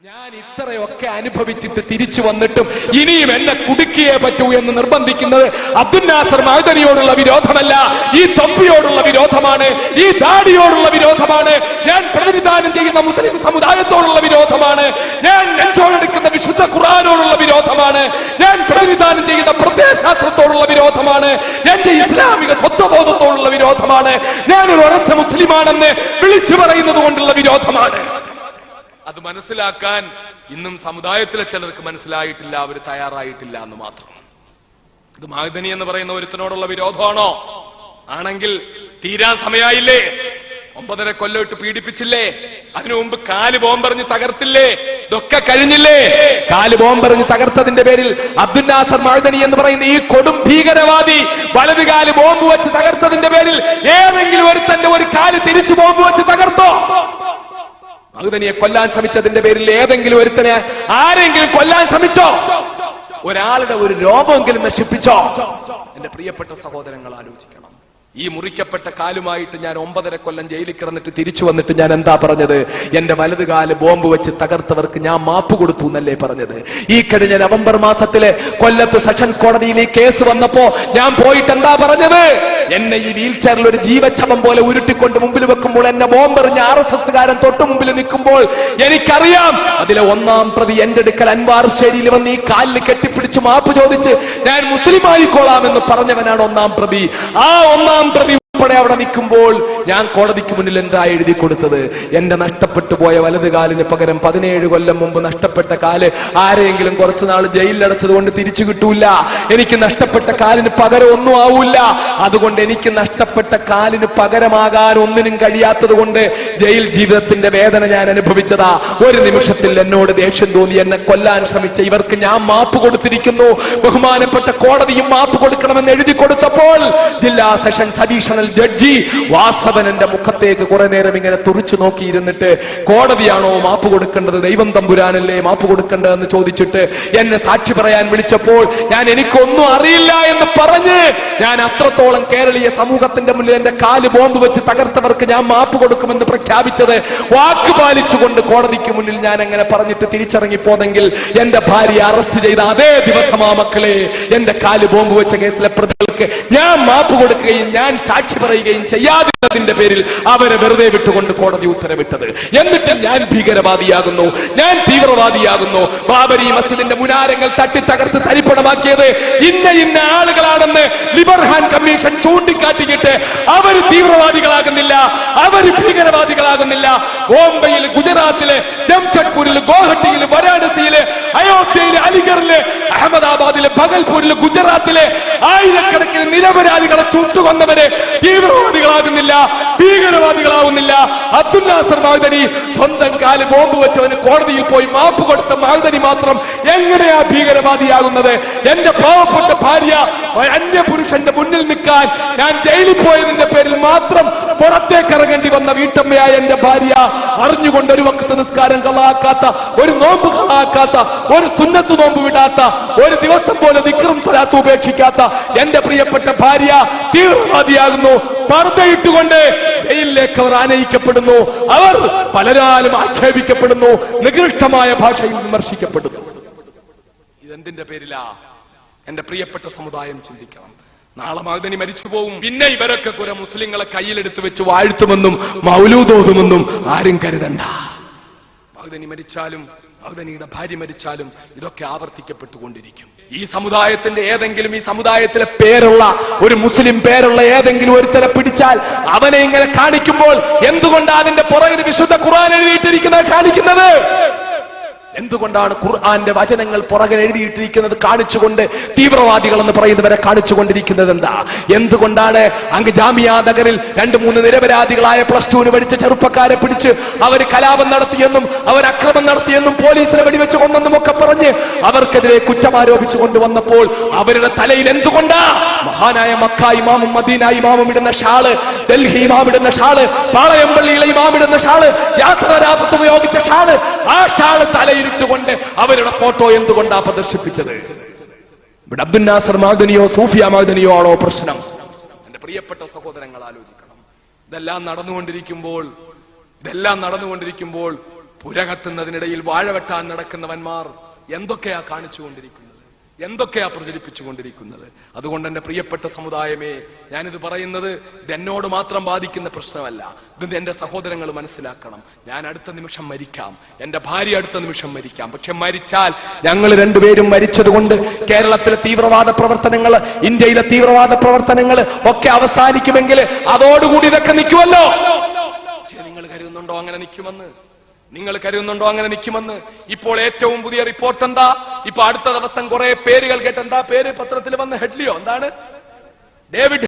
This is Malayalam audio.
ഞാൻ ഇത്രയൊക്കെ അനുഭവിച്ചിട്ട് തിരിച്ചു വന്നിട്ടും ഇനിയും എന്നെ കുടുക്കിയേ പറ്റൂ എന്ന് നിർബന്ധിക്കുന്നത് അബ്ദുൽ നാസർ മഅദനിയോടുള്ള വിരോധമല്ല, ഈ തൊപ്പിയോടുള്ള വിരോധമാണ്, ഈ ദാടിയോടുള്ള വിരോധമാണ്, ഞാൻ പ്രതിനിധാനം ചെയ്യുന്ന മുസ്ലിം സമുദായത്തോടുള്ള വിരോധമാണ്, ഞാൻ നെഞ്ചോടെടുക്കുന്ന വിശുദ്ധ ഖുർആനോടുള്ള വിരോധമാണ്, ഞാൻ പ്രതിനിധാനം ചെയ്യുന്ന പ്രത്യയശാസ്ത്രത്തോടുള്ള വിരോധമാണ്, എന്റെ ഇസ്ലാമിക സ്വത്വബോധത്തോടുള്ള വിരോധമാണ്, ഞാനൊരു ഉറച്ച മുസ്ലിമാണെന്ന് വിളിച്ചു പറയുന്നത് കൊണ്ടുള്ള വിരോധമാണ്. അത് മനസ്സിലാക്കാൻ ഇന്നും സമുദായത്തിലെ ചിലർക്ക് മനസ്സിലായിട്ടില്ല, അവർ തയ്യാറായിട്ടില്ല എന്ന് മാത്രം. ഇത് മഅദനി എന്ന് പറയുന്ന ഒരുത്തനോടുള്ള വിരോധമാണോ? ആണെങ്കിൽ തീരാൻ സമയായില്ലേ? 9.5 കൊല്ലം ഇട്ട് പീഡിപ്പിച്ചില്ലേ? അതിനു മുമ്പ് കാല് ബോംബെറിഞ്ഞ് തകർത്തില്ലേ? ഇതൊക്കെ കഴിഞ്ഞില്ലേ? കാല് ബോംബെറിഞ്ഞ് തകർത്തതിന്റെ പേരിൽ അബ്ദുൽ നാസർ മഅദനി എന്ന് പറയുന്ന ഈ കൊടും ഭീകരവാദി വലത് കാല് ബോംബ് വെച്ച് തകർത്തതിന്റെ പേരിൽ ഏതെങ്കിലും ഒരുത്തന്റെ ഒരു കാല് തിരിച്ചു ബോംബ് വെച്ച് തകർത്തോ? മഅദനിയെ കൊല്ലാൻ ശ്രമിച്ചതിന്റെ പേരിൽ ഏതെങ്കിലും ഒരുത്തനെ ആരെങ്കിലും കൊല്ലാൻ ശ്രമിച്ചോ? ഒരാളുടെ ഒരു രോമമെങ്കിലും നശിപ്പിച്ചോ? എന്റെ പ്രിയപ്പെട്ട സഹോദരങ്ങൾ ആലോചിക്കണം. ഈ മുറിക്കപ്പെട്ട കാലുമായിട്ട് ഞാൻ 9.5 കൊല്ലം ജയിലിൽ കിടന്നിട്ട് തിരിച്ചു വന്നിട്ട് ഞാൻ എന്താ പറഞ്ഞത്? എന്റെ വലത് കാല് ബോംബ് വെച്ച് തകർത്തവർക്ക് ഞാൻ മാപ്പ് കൊടുത്തു എന്നല്ലേ പറഞ്ഞത്? ഈ കഴിഞ്ഞ നവംബർ മാസത്തില് കൊല്ലത്ത് സെഷൻസ് കോടതിയിൽ ഈ കേസ് വന്നപ്പോ ഞാൻ പോയിട്ട് എന്താ പറഞ്ഞത്? എന്നെ ഈ വീൽ ചെയറിൽ ഒരു ജീവച്ഛവം പോലെ ഉരുട്ടിക്കൊണ്ട് മുമ്പിൽ വെക്കുമ്പോൾ, എന്നെ ബോംബെറിഞ്ഞ RSS-കാരൻ തൊട്ടു മുമ്പിൽ നിൽക്കുമ്പോൾ എനിക്കറിയാം അതിലെ 1-ാം പ്രതി എന്റെ അടുക്കൽ അൻവാർശ്ശേരിയിൽ വന്ന് ഈ കാലിൽ കെട്ടിപ്പിടിച്ച് മാപ്പ് ചോദിച്ച് ഞാൻ മുസ്ലിം ആയിക്കോളാമെന്ന് പറഞ്ഞവനാണ് 1-ാം പ്രതി. ആ 1-ാം പ്രതി ഉൾപ്പെടെ അവിടെ നിൽക്കുമ്പോൾ ഞാൻ കോടതിക്ക് മുന്നിൽ എന്താ എഴുതി കൊടുത്തത്? എന്റെ നഷ്ടപ്പെട്ടു പോയ വലത് കാലിന് പകരം 17 കൊല്ലം മുമ്പ് നഷ്ടപ്പെട്ട കാല് ആരെങ്കിലും കുറച്ചു നാൾ ജയിലിലടച്ചത് കൊണ്ട് തിരിച്ചു കിട്ടൂല. എനിക്ക് നഷ്ടപ്പെട്ട കാലിന് പകരം ഒന്നും ആവൂല. അതുകൊണ്ട് എനിക്ക് നഷ്ടപ്പെട്ട കാലിന് പകരമാകാൻ ഒന്നിനും കഴിയാത്തത് കൊണ്ട് ജയിൽ ജീവിതത്തിന്റെ വേദന ഞാൻ അനുഭവിച്ചതാ. ഒരു നിമിഷത്തിൽ എന്നോട് ദേഷ്യം തോന്നി എന്നെ കൊല്ലാൻ ശ്രമിച്ച ഇവർക്ക് ഞാൻ മാപ്പ് കൊടുത്തിരിക്കുന്നു. ബഹുമാനപ്പെട്ട കോടതിയും മാപ്പ് കൊടുക്കണമെന്ന് എഴുതി കൊടുത്തപ്പോൾ ജില്ലാ സെഷൻസ് അഡീഷണൽ ജഡ്ജി വാസവൻ എന്റെ മുഖത്തേക്ക് കുറെ നേരം ഇങ്ങനെ തുറിച്ചു നോക്കിയിരുന്നിട്ട്, കോടതിയാണോ മാപ്പ് കൊടുക്കേണ്ടത്, ദൈവം തമ്പുരാനല്ലേ മാപ്പ് കൊടുക്കേണ്ടതെന്ന് ചോദിച്ചിട്ട് എന്നെ സാക്ഷി പറയാൻ വിളിച്ചപ്പോൾ ഞാൻ എനിക്കൊന്നും അറിയില്ല എന്ന് പറഞ്ഞ് ഞാൻ അത്രത്തോളം കേരളീയ സമൂഹത്തിന്റെ മുന്നിൽ എന്റെ കാല് ബോംബ് വെച്ച് തകർത്തവർക്ക് ഞാൻ മാപ്പ് കൊടുക്കുമെന്ന് പ്രഖ്യാപിച്ചത് വാക്ക് പാലിച്ചുകൊണ്ട് കോടതിക്ക് മുന്നിൽ ഞാൻ അങ്ങനെ പറഞ്ഞിട്ട് തിരിച്ചിറങ്ങിപ്പോന്നെങ്കിൽ എന്റെ ഭാര്യ അറസ്റ്റ് ചെയ്ത അതേ ദിവസമാ മക്കളെ എന്റെ കാല് ബോംബ് വെച്ച കേസിലെ പ്രതികൾക്ക് ഞാൻ മാപ്പ് കൊടുക്കുകയും ഞാൻ സാക്ഷി പറയുകയും ചെയ്യാതിരുന്നതിന്റെ പേരിൽ അവരെ വെറുതെ വിട്ടുകൊണ്ട് കോടതി ഉത്തരവിട്ടത്. എന്നിട്ട് ഞാൻ ഭീകരവാദിയാകുന്നു, ഞാൻ തീവ്രവാദിയാകുന്നു, ബാബരി മസ്ജിദിന്റെ മുനാരങ്ങൾ തട്ടി തകർത്ത് തരിപ്പണമാക്കിയത് ഇന്ന ആളുകളാണെന്ന് ലിബർഹാൻ കമ്മീഷൻ ചൂണ്ടിക്കാട്ടിയിട്ട് അവര് തീവ്രവാദികളാകുന്നില്ല, അവര് ഭീകരവാദികളാകുന്നില്ല. ബോംബെയിൽ, ഗുജറാത്തില്, ജംഷഡ്പൂരില്, ഗോഹട്ടിയില്, വാരാണസിയില്, അയോധ്യയില്, അലിഗറില്, അഹമ്മദാബാദില്, ഭഗൽപൂരില്, ഗുജറാത്തിലെ ആയിരക്കണക്കിന് നിരപരാധികളെ ചുട്ടുകൊന്നവര് തീവ്രവാദികളാകുന്നില്ല, ഭീകരവാദികളാവുന്നില്ല. അബ്ദുൽ നാസർ മഅദനി സ്വന്തം കാല് ബോംബ് വെച്ചവന് കോടതിയിൽ പോയി മാപ്പ് കൊടുത്ത മഅദനി മാത്രം എങ്ങനെയാ ഭീകരവാദിയാകുന്നത്? എന്റെ പാവപ്പെട്ട ഭാര്യ അന്യപുരുഷന്റെ മുന്നിൽ നിൽക്കാൻ ഞാൻ ജയിലിൽ പോയതിന്റെ പേരിൽ മാത്രം പുറത്തേക്ക് ഇറങ്ങേണ്ടി വന്ന വീട്ടമ്മയായ എന്റെ ഭാര്യ അറിഞ്ഞുകൊണ്ട് ഒരു വഖ്ത് നിസ്കാരം കളാക്കാത്ത, ഒരു നോമ്പ് കളാക്കാത്ത, ഒരു സുന്നത്ത് നോമ്പ് വിടാത്ത, ഒരു ദിവസം പോലെ ദിക്റും സ്വലാത്തും ഉപേക്ഷിക്കാത്ത എന്റെ പ്രിയപ്പെട്ട ഭാര്യ തീവ്രവാദിയാകുന്നു. പർദ്ദയിട്ടുകൊണ്ട് ജയിലിലേക്ക് അവർ ആനയിക്കപ്പെടുന്നു. അവർ പലരാലും ആക്ഷേപിക്കപ്പെടുന്നു, നികൃഷ്ടമായ ഭാഷയിൽ വിമർശിക്കപ്പെടുന്നു. ഇതെന്തിന്റെ പേരിലാ? എന്റെ പ്രിയപ്പെട്ട സമുദായം ചിന്തിക്കണം. നാളെ മഅദനി മരിച്ചു പോവും. പിന്നെ ഇവരൊക്കെ കുറെ മുസ്ലിങ്ങളെ കയ്യിലെടുത്ത് വെച്ച് വാഴ്ത്തുമെന്നും മൗലൂദോതുമെന്നും ആരും കരുതണ്ട. മഅദനി മരിച്ചാലും മഅദനിയുടെ ഭാര്യ മരിച്ചാലും ഇതൊക്കെ ആവർത്തിക്കപ്പെട്ടുകൊണ്ടിരിക്കും. ഈ സമുദായത്തിന്റെ ഏതെങ്കിലും, ഈ സമുദായത്തിലെ പേരുള്ള ഒരു മുസ്ലിം പേരുള്ള ഏതെങ്കിലും ഒരുത്തരെ പിടിച്ചാൽ അവനെ ഇങ്ങനെ കാണിക്കുമ്പോൾ എന്തുകൊണ്ടാണ് അതിന്റെ പുറകിൽ വിശുദ്ധ ഖുർആൻ എഴുതിയിട്ടിരിക്കുന്നത് കാണിക്കുന്നത്? എന്തുകൊണ്ടാണ് ഖുർആന്റെ വചനങ്ങൾ പുറകെ എഴുതിയിട്ടിരിക്കുന്നത് കാണിച്ചുകൊണ്ട് തീവ്രവാദികൾ എന്ന് പറയുന്നവരെ കാണിച്ചുകൊണ്ടിരിക്കുന്നത്? എന്താ? എന്തുകൊണ്ടാണ് അങ്ങ് ജാമിയ നഗറിൽ 2-3 നിരപരാധികളായ +2 പഠിച്ച ചെറുപ്പക്കാരെ പിടിച്ച് അവർ കലാപം നടത്തിയെന്നും അവർ അക്രമം നടത്തിയെന്നും പോലീസിനെ വെടിവെച്ച് കൊന്നെന്നും ഒക്കെ പറഞ്ഞ് അവർക്കെതിരെ കുറ്റമാരോപിച്ചു കൊണ്ടുവന്നപ്പോൾ അവരുടെ തലയിൽ എന്തുകൊണ്ടാ മഹാനായ മക്ക ഇമാമും മദീന ഇമാമും ഇടുന്ന ഷാള്, ഡൽഹി ഇമാം ഇടുന്ന ഷാള്, പാളയംപള്ളിയിലെ ഇമാം ഇടുന്ന ഷാള്, യാത്രാരാപത്ത് ഉപയോഗിച്ച ഷാള്, ആ ഷാള് തലയിൽ കൊണ്ട് അവരുടെ ഫോട്ടോ എന്തുകൊണ്ടാ പ്രദർശിപ്പിച്ചത്? ഇവിടെ അബ്ദുൽ നാസർ മഅദനിയോ സൂഫിയ മഅദനിയോ ആണോ പ്രശ്നം? എന്റെ പ്രിയപ്പെട്ട സഹോദരങ്ങൾ ആലോചിക്കണം. ഇതെല്ലാം നടന്നുകൊണ്ടിരിക്കുമ്പോൾ പുരകത്തുന്നതിനിടയിൽ വാഴ വെട്ടാൻ നടക്കുന്നവന്മാർ എന്തൊക്കെയാ കാണിച്ചുകൊണ്ടിരിക്കുന്നത്, എന്തൊക്കെയാ പ്രചരിപ്പിച്ചുകൊണ്ടിരിക്കുന്നത്. അതുകൊണ്ട് എന്റെ പ്രിയപ്പെട്ട സമുദായമേ, ഞാനിത് പറയുന്നത് ഇത് എന്നോട് മാത്രം ബാധിക്കുന്ന പ്രശ്നമല്ല. ഇത് എന്റെ സഹോദരങ്ങൾ മനസ്സിലാക്കണം. ഞാൻ അടുത്ത നിമിഷം മരിക്കാം, എന്റെ ഭാര്യ അടുത്ത നിമിഷം മരിക്കാം. പക്ഷെ മരിച്ചാൽ ഞങ്ങൾ രണ്ടുപേരും മരിച്ചതുകൊണ്ട് കേരളത്തിലെ തീവ്രവാദ പ്രവർത്തനങ്ങൾ, ഇന്ത്യയിലെ തീവ്രവാദ പ്രവർത്തനങ്ങൾ ഒക്കെ അവസാനിക്കുമെങ്കിൽ അതോടുകൂടി ഇതൊക്കെ നിൽക്കുമല്ലോ. പക്ഷേ നിങ്ങൾ കരുതുന്നുണ്ടോ അങ്ങനെ നിൽക്കുമെന്ന്? നിങ്ങൾ കരുതുന്നുണ്ടോ അങ്ങനെ നിൽക്കുമെന്ന്? ഇപ്പോൾ ഏറ്റവും പുതിയ റിപ്പോർട്ട് എന്താ? ഇപ്പൊ അടുത്ത ദിവസം കുറെ പേരുകൾ കേട്ട്, എന്താ പേര് പത്രത്തിൽ വന്ന ഹെഡ്ലിയോ എന്താണ്? ഡേവിഡ്